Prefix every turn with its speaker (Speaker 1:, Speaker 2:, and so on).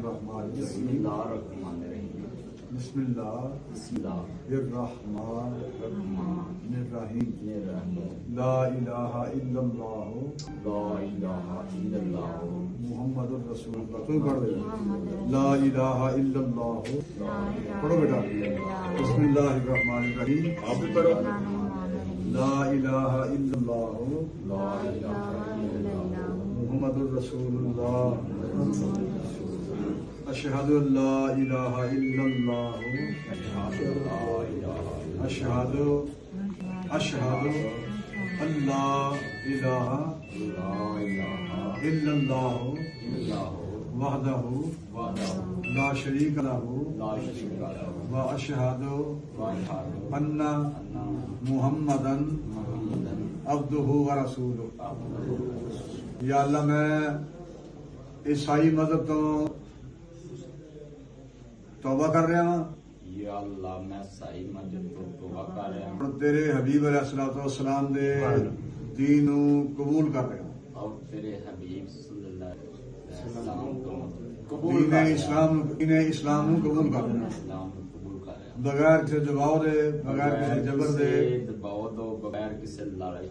Speaker 1: بسم اللہ الرحمن الرحیم
Speaker 2: بسم اللہ
Speaker 1: بسم اللہ
Speaker 2: الرحمن
Speaker 1: الرحمن
Speaker 2: الرحیم لا الہ الا اللہ
Speaker 1: لا الہ الا اللہ
Speaker 2: محمد الرسول اللہ. کوئی پڑھ دے لا الہ الا اللہ. پڑھو بیٹا. بسم اللہ الرحمن الرحیم. آپ بھی پڑھو. لا الہ الا اللہ
Speaker 1: لا الہ الا اللہ
Speaker 2: محمد الرسول اللہ. اشہد ان لا الہ الا اللہ اشہد ان لا الہ الا اللہ وحدہ لا شریک لہ واشہد ان محمدا عبدہ ورسولہ. یا اللہ میں عیسائی مذہب تو توبہ کر رہا ہوں.
Speaker 1: یا اللہ میں صحیح مذہب تو توبہ کر رہا ہوں
Speaker 2: اور تیرے حبیب علیہ الصلوۃ والسلام دے دین نو قبول کر رہا ہوں.
Speaker 1: اور تیرے حبیب صلی اللہ علیہ وسلم کو قبول کر
Speaker 2: دین اسلام نو قبول کر رہا ہوں
Speaker 1: اسلام کو قبول کر رہا ہوں
Speaker 2: بغیر کسی دباؤ دے بغیر کسی جبر دے
Speaker 1: دباؤ دو بغیر کسی لڑائی